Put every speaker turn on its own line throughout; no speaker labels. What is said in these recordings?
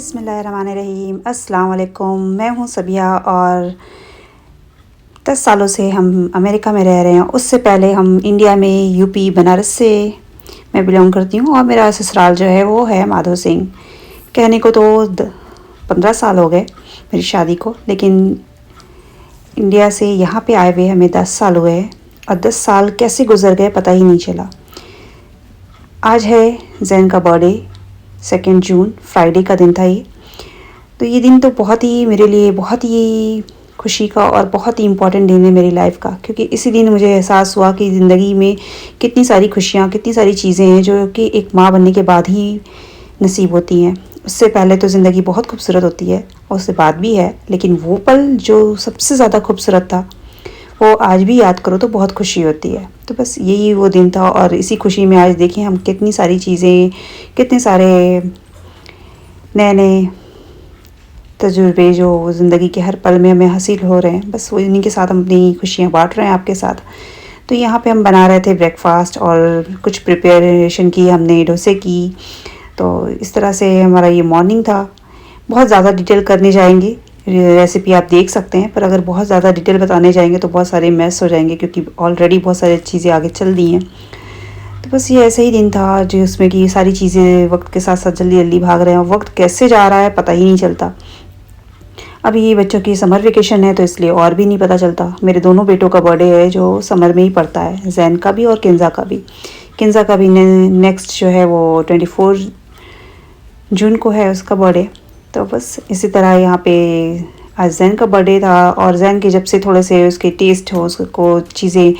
बिस्मिल्लाहिर्रहमानिर्रहीम। अस्सलाम वालेकुम। मैं हूँ सबिया और 10 सालों से हम अमेरिका में रह रहे हैं। उससे पहले हम इंडिया में यूपी बनारस से मैं बिलोंग करती हूँ और मेरा ससुराल जो है वो है माधो सिंह। कहने को तो 15 साल हो गए मेरी शादी को, लेकिन इंडिया से यहाँ पे आए हुए हमें 10 साल हुए हैं और 10 साल कैसे गुजर गए पता ही नहीं चला। आज है जैन का बर्थडे, 2 जून, फ्राइडे का दिन था ये। तो ये दिन तो बहुत ही मेरे लिए बहुत ही खुशी का और बहुत ही इम्पोर्टेंट दिन है मेरी लाइफ का, क्योंकि इसी दिन मुझे एहसास हुआ कि ज़िंदगी में कितनी सारी खुशियाँ, कितनी सारी चीज़ें हैं जो कि एक माँ बनने के बाद ही नसीब होती हैं। उससे पहले तो ज़िंदगी बहुत खूबसूरत होती है और उससे बाद भी है, लेकिन वो पल जो सबसे ज़्यादा खूबसूरत था वो आज भी याद करो तो बहुत खुशी होती है। तो बस यही वो दिन था और इसी खुशी में आज देखिए हम कितनी सारी चीज़ें, कितने सारे नए नए तजुर्बे जो ज़िंदगी के हर पल में हमें हासिल हो रहे हैं, बस वो इन्हीं के साथ हम अपनी खुशियाँ बांट रहे हैं आपके साथ। तो यहाँ पे हम बना रहे थे ब्रेकफास्ट और कुछ प्रिपरेशन की हमने, डोसे की। तो इस तरह से हमारा ये मॉर्निंग था। बहुत ज़्यादा डिटेल करने जाएंगे, रेसिपी आप देख सकते हैं, पर अगर बहुत ज़्यादा डिटेल बताने जाएंगे तो बहुत सारे मैस हो जाएंगे, क्योंकि ऑलरेडी बहुत सारी चीज़ें आगे चल दी हैं। तो बस ये ऐसे ही दिन था जिसमें कि सारी चीज़ें वक्त के साथ साथ जल्दी जल्दी भाग रहे हैं और वक्त कैसे जा रहा है पता ही नहीं चलता। अभी बच्चों की समर वेकेशन है तो इसलिए और भी नहीं पता चलता। मेरे दोनों बेटों का बर्थडे है जो समर में ही पड़ता है, जैन का भी और किंजा का भी। किंजा का भी नेक्स्ट जो है वो 24 जून को है उसका बर्थडे। तो बस इसी तरह यहाँ पे आज जैन का बर्थडे था और जैन के जब से थोड़े से उसके टेस्ट हो, उसको चीज़ें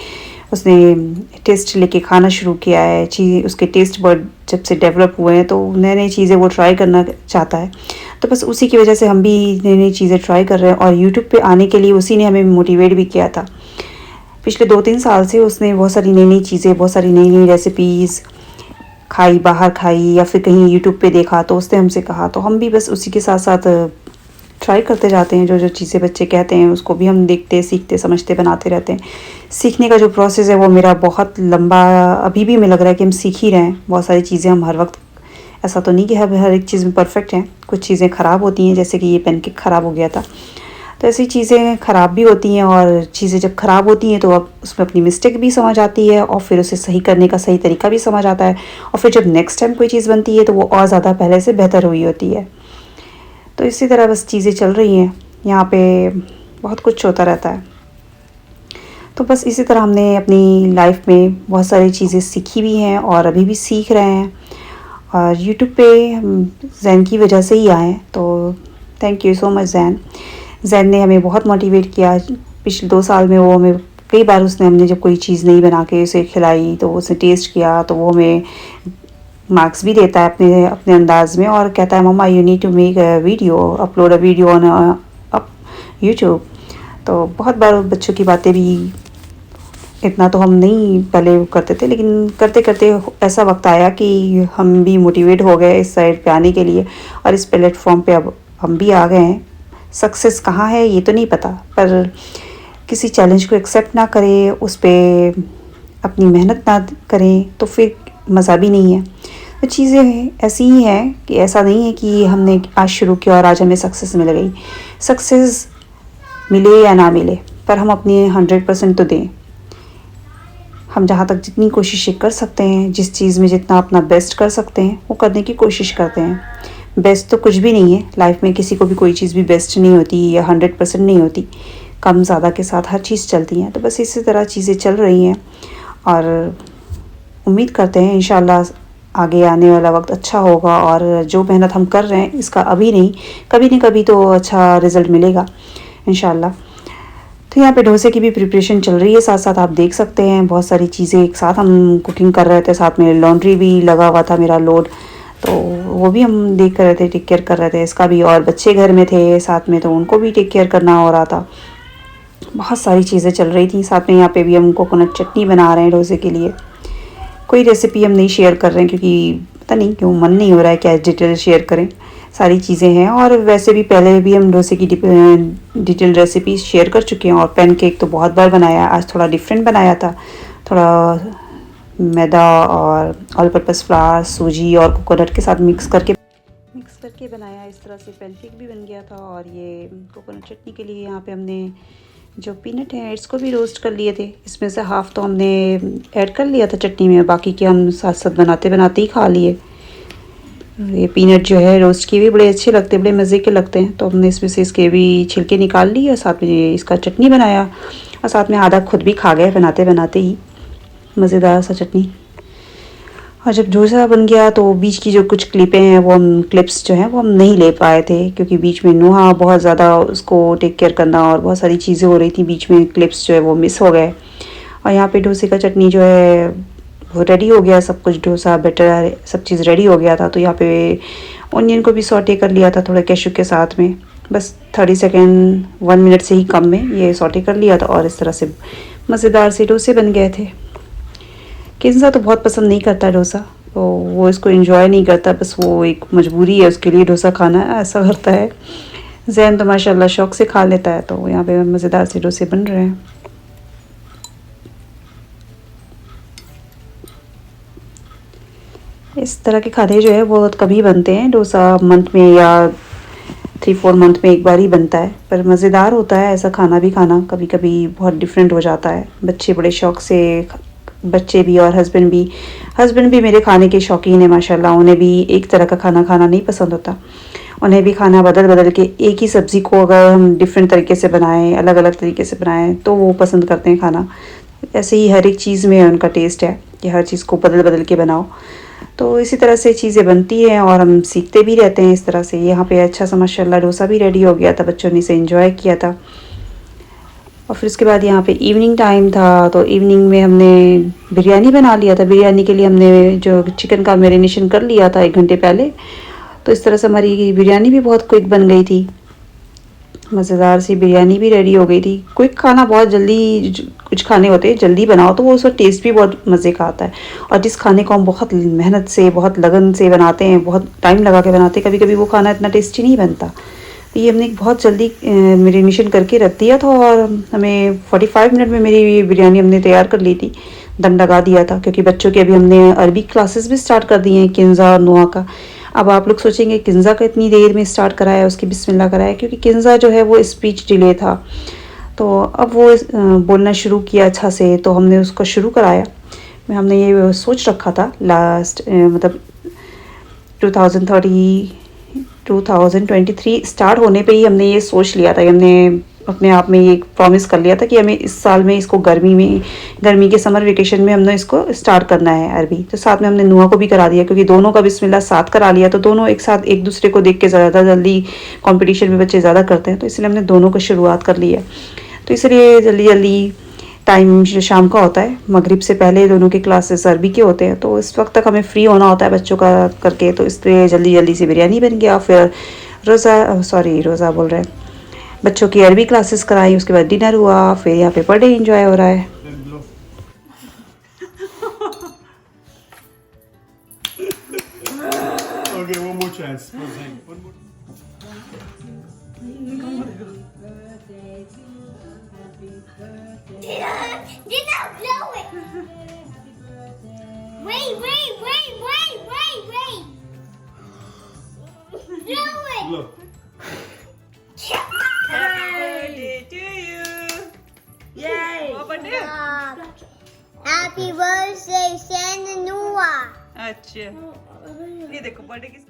उसने टेस्ट लेके खाना शुरू किया है, चीज़ उसके टेस्ट बर्ड जब से डेवलप हुए हैं तो नई नई चीज़ें वो ट्राई करना चाहता है। तो बस उसी की वजह से हम भी नई नई चीज़ें ट्राई कर रहे हैं और यूट्यूब पे आने के लिए उसी ने हमें मोटिवेट भी किया था। पिछले 2-3 साल से उसने बहुत सारी नई नई चीज़ें, बहुत सारी नई नई रेसिपीज़ खाई, बाहर खाई या फिर कहीं यूट्यूब पे देखा तो उसने हमसे कहा, तो हम भी बस उसी के साथ साथ ट्राई करते जाते हैं। जो जो चीज़ें बच्चे कहते हैं उसको भी हम देखते, सीखते, समझते, बनाते रहते हैं। सीखने का जो प्रोसेस है वो मेरा बहुत लंबा अभी भी हमें लग रहा है कि हम सीख ही रहे हैं। बहुत सारी चीज़ें हम हर वक्त, ऐसा तो नहीं कि हम हर एक चीज़ में परफेक्ट हैं। कुछ चीज़ें ख़राब होती हैं, जैसे कि ये पैनकेक ख़राब हो गया था। तो ऐसी चीज़ें ख़राब भी होती हैं और चीज़ें जब ख़राब होती हैं तो अब उसमें अपनी मिस्टेक भी समझ आती है और फिर उसे सही करने का सही तरीका भी समझ आता है और फिर जब नेक्स्ट टाइम कोई चीज़ बनती है तो वो और ज़्यादा पहले से बेहतर हुई होती है। तो इसी तरह बस चीज़ें चल रही हैं। यहाँ पे बहुत कुछ होता रहता है। तो बस इसी तरह हमने अपनी लाइफ में बहुत सारी चीज़ें सीखी भी हैं और अभी भी सीख रहे हैं और यूट्यूब पे हम जैन की वजह से ही आए हैं। तो thank you so much Jain. Jain ने हमें बहुत मोटिवेट किया। पिछले 2 साल में वो हमें कई बार उसने हमने जब कोई चीज़ नई बना के उसे खिलाई तो उसने टेस्ट किया तो वो हमें मार्क्स भी देता है अपने अपने अंदाज में और कहता है मम्मा you need to make a video, upload a video on up YouTube. तो बहुत बार बच्चों की बातें भी, इतना तो हम नहीं पहले करते थे, लेकिन करते करते ऐसा वक्त आया कि हम भी मोटिवेट हो गए इस साइड पे आने के लिए और इस प्लेटफॉर्म पे अब हम भी आ गए हैं। सक्सेस कहाँ है ये तो नहीं पता, पर किसी चैलेंज को एक्सेप्ट ना करें, उस पर अपनी मेहनत ना करें तो फिर मज़ा भी नहीं है। तो चीज़ें ऐसी ही हैं कि ऐसा नहीं है कि हमने आज शुरू किया और आज हमें सक्सेस मिल गई। सक्सेस मिले या ना मिले, पर हम अपनी 100% तो दें। हम जहाँ तक जितनी कोशिशें कर सकते हैं, जिस चीज़ में जितना अपना बेस्ट कर सकते हैं वो करने की कोशिश करते हैं। बेस्ट तो कुछ भी नहीं है लाइफ में, किसी को भी कोई चीज़ भी बेस्ट नहीं होती या 100% नहीं होती। कम ज़्यादा के साथ हर चीज़ चलती हैं। तो बस इसी तरह चीज़ें चल रही हैं और उम्मीद करते हैं इंशाल्लाह आगे आने वाला वक्त अच्छा होगा और जो मेहनत हम कर रहे हैं इसका अभी नहीं कभी न कभी तो अच्छा रिज़ल्ट मिलेगा इंशाल्लाह। तो यहाँ पे डोसे की भी प्रिपरेशन चल रही है साथ साथ, आप देख सकते हैं बहुत सारी चीज़ें एक साथ हम कुकिंग कर रहे थे। साथ में लॉन्ड्री भी लगा हुआ था मेरा लोड, तो वो भी हम देख कर रहे थे, टेक केयर कर रहे थे इसका भी। और बच्चे घर में थे साथ में तो उनको भी टेक केयर करना हो रहा था। बहुत सारी चीज़ें चल रही थी। साथ में यहाँ पे भी हम कोकोनट चटनी बना रहे हैं डोसे के लिए। कोई रेसिपी हम नहीं शेयर कर रहे हैं क्योंकि पता नहीं क्यों मन नहीं हो रहा है क्या डिटेल शेयर करें। सारी चीज़ें हैं और वैसे भी पहले भी हम डोसे की डिटेल रेसिपी शेयर कर चुके हैं और पैनकेक तो बहुत बार बनाया। आज थोड़ा डिफरेंट बनाया था, थोड़ा मैदा और ऑल पर्पस फ्लावर, सूजी और कोकोनट के साथ मिक्स करके करके बनाया, इस तरह से पैनकेक भी बन गया था। और ये कोकोनट चटनी के लिए यहाँ पे हमने जो पीनट है इसको भी रोस्ट कर लिए थे। इसमें से हाफ़ तो हमने ऐड कर लिया था चटनी में, बाकी के हम साथ साथ बनाते बनाते ही खा लिए। ये पीनट जो है रोस्ट किए भी बड़े अच्छे लगते हैं, बड़े मज़े के लगते हैं। तो हमने इसमें से इसके भी छिलके निकाल लिए और साथ में इसका चटनी बनाया और साथ में आधा खुद भी खा गए बनाते बनाते ही, मज़ेदार सा चटनी। और जब डोसा बन गया तो बीच की जो कुछ क्लिपें हैं वो हम क्लिप्स जो हैं वो हम नहीं ले पाए थे, क्योंकि बीच में नुहा बहुत ज़्यादा उसको टेक केयर करना और बहुत सारी चीज़ें हो रही थी, बीच में क्लिप्स जो है वो मिस हो गए। और यहाँ पे डोसे का चटनी जो है वो रेडी हो गया, सब कुछ डोसा बैटर सब चीज़ रेडी हो गया था। तो यहाँ पे ऑनियन को भी सॉटे कर लिया था थोड़ा कैशू के साथ में, बस 30 सेकेंड 1 मिनट से ही कम में ये सॉटे कर लिया था और इस तरह से मज़ेदार से डोसे बन गए थे। किन्जा तो बहुत पसंद नहीं करता डोसा, तो वो इसको एंजॉय नहीं करता, बस वो एक मजबूरी है उसके लिए डोसा खाना, ऐसा करता है। जैन तो माशाल्लाह शौक़ से खा लेता है। तो यहाँ पे मज़ेदार से डोसे बन रहे हैं। इस तरह के खाने जो है बहुत कम ही बनते हैं, डोसा मंथ में या 3-4 मंथ में एक बार ही बनता है, पर मज़ेदार होता है ऐसा खाना भी खाना। कभी कभी बहुत डिफरेंट हो जाता है। बच्चे बड़े शौक़ से, बच्चे भी और हस्बैंड भी मेरे खाने के शौकीन है माशाल्लाह। उन्हें भी एक तरह का खाना खाना नहीं पसंद होता, उन्हें भी खाना बदल बदल के, एक ही सब्ज़ी को अगर हम डिफरेंट तरीके से बनाएं, अलग अलग तरीके से बनाएं तो वो पसंद करते हैं खाना। ऐसे ही हर एक चीज़ में उनका टेस्ट है कि हर चीज़ को बदल बदल के बनाओ। तो इसी तरह से चीज़ें बनती हैं और हम सीखते भी रहते हैं इस तरह से। यहाँ पे अच्छा सा माशाल्लाह डोसा भी रेडी हो गया था, बच्चों ने इसे एंजॉय किया था। और फिर उसके बाद यहाँ पे इवनिंग टाइम था, तो इवनिंग में हमने बिरयानी बना लिया था। बिरयानी के लिए हमने जो चिकन का मैरिनेशन कर लिया था 1 घंटे पहले, तो इस तरह से हमारी बिरयानी भी बहुत क्विक बन गई थी, मज़ेदार सी बिरयानी भी रेडी हो गई थी। क्विक खाना बहुत जल्दी, कुछ खाने होते हैं जल्दी बनाओ तो वो उसका टेस्ट भी बहुत मज़े का आता है। और जिस खाने को हम बहुत मेहनत से, बहुत लगन से बनाते हैं, बहुत टाइम लगा के बनाते हैं, कभी कभी वो खाना इतना टेस्टी नहीं बनता। तो ये हमने बहुत जल्दी मैरिनेशन करके रख दिया था और हमें 45 मिनट में मेरी बिरयानी हमने तैयार कर ली थी, दम लगा दिया था। क्योंकि बच्चों की अभी हमने अरबी क्लासेस भी स्टार्ट कर दी हैं, किन्जा और नुआ का। अब आप लोग सोचेंगे किन्जा का इतनी देर में स्टार्ट कराया, उसकी बिस्मिल्लाह कराया, क्योंकि किन्जा जो है वो स्पीच डिले था, तो अब वो बोलना शुरू किया अच्छा से, तो हमने उसको शुरू कराया। हमने ये सोच रखा था लास्ट मतलब 2023 स्टार्ट होने पे ही हमने ये सोच लिया था। हमने अपने आप में ये प्रॉमिस कर लिया था कि हमें इस साल में इसको गर्मी के समर वेकेशन में हमने इसको स्टार्ट करना है अरबी। तो साथ में हमने नुआ को भी करा दिया, क्योंकि दोनों का बिस्मिल्लाह साथ करा लिया, तो दोनों एक साथ एक दूसरे को देख के ज़्यादा जल्दी कंपटीशन में बच्चे ज़्यादा करते हैं, तो इसलिए हमने दोनों को शुरुआत कर ली है। तो इसलिए जल्दी जल्दी टाइम जो शाम का होता है, मगरिब से पहले दोनों के क्लासेस अरबी के होते हैं, तो इस वक्त तक हमें फ्री होना होता है बच्चों का करके, तो इसलिए जल्दी जल्दी से बिरयानी बन गया। फिर रोज़ा बोल रहे हैं, बच्चों की अरबी क्लासेस कराई, उसके बाद डिनर हुआ, फिर यहाँ पे बर्थडे एंजॉय हो रहा है।
Okay, one more chance. One more.
Did not blow it. Wait. Blow it.
Blow.
birthday to you. Yay! Open it.
Happy birthday, Santa Noah.
अच्छा ये देखो बर्थडे किस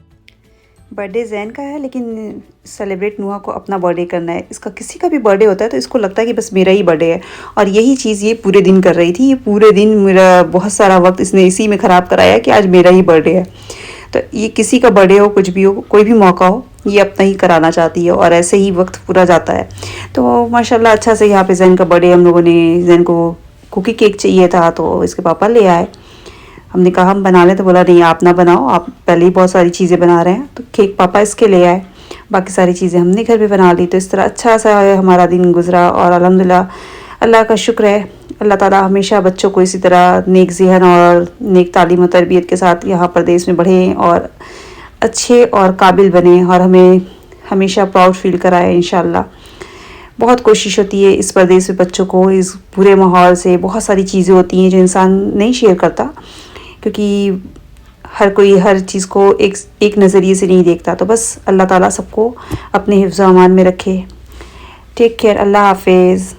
बर्थडे जैन का है, लेकिन सेलिब्रेट नुआ को अपना बर्थडे करना है। इसका किसी का भी बर्थडे होता है तो इसको लगता है कि बस मेरा ही बर्थडे है, और यही चीज़ ये पूरे दिन कर रही थी। ये पूरे दिन मेरा बहुत सारा वक्त इसने इसी में ख़राब कराया कि आज मेरा ही बर्थडे है। तो ये किसी का बर्थडे हो, कुछ भी हो, कोई भी मौका हो, ये अपना ही कराना चाहती है और ऐसे ही वक्त पूरा जाता है। तो माशाल्लाह अच्छा से यहाँ पे जैन का बर्थडे हम लोगों ने, जैन को कुकी केक चाहिए था तो इसके पापा ले आए। हमने कहा हम बना लें, तो बोला नहीं आप ना बनाओ, आप पहले ही बहुत सारी चीज़ें बना रहे हैं। तो केक पापा इसके ले आए, बाकी सारी चीज़ें हमने घर पे बना ली। तो इस तरह अच्छा सा हमारा दिन गुजरा और अल्हम्दुलिल्लाह अल्लाह का शुक्र है, अल्लाह ताला हमेशा बच्चों को इसी तरह नेक ज़हन और नेक तालीम और तरबियत के साथ यहाँ प्रदेश में बढ़ें और अच्छे और काबिल बने और हमें हमेशा प्राउड फील कराए इंशाल्लाह। बहुत कोशिश होती है इस प्रदेश में बच्चों को, इस बुरे माहौल से बहुत सारी चीज़ें होती हैं जो इंसान नहीं शेयर करता, क्योंकि हर कोई हर चीज़ को एक नज़रिए से नहीं देखता। तो बस अल्लाह ताला सबको अपने हिफ्ज़-ओ-अमान में रखे। टेक केयर, अल्लाह हाफिज़।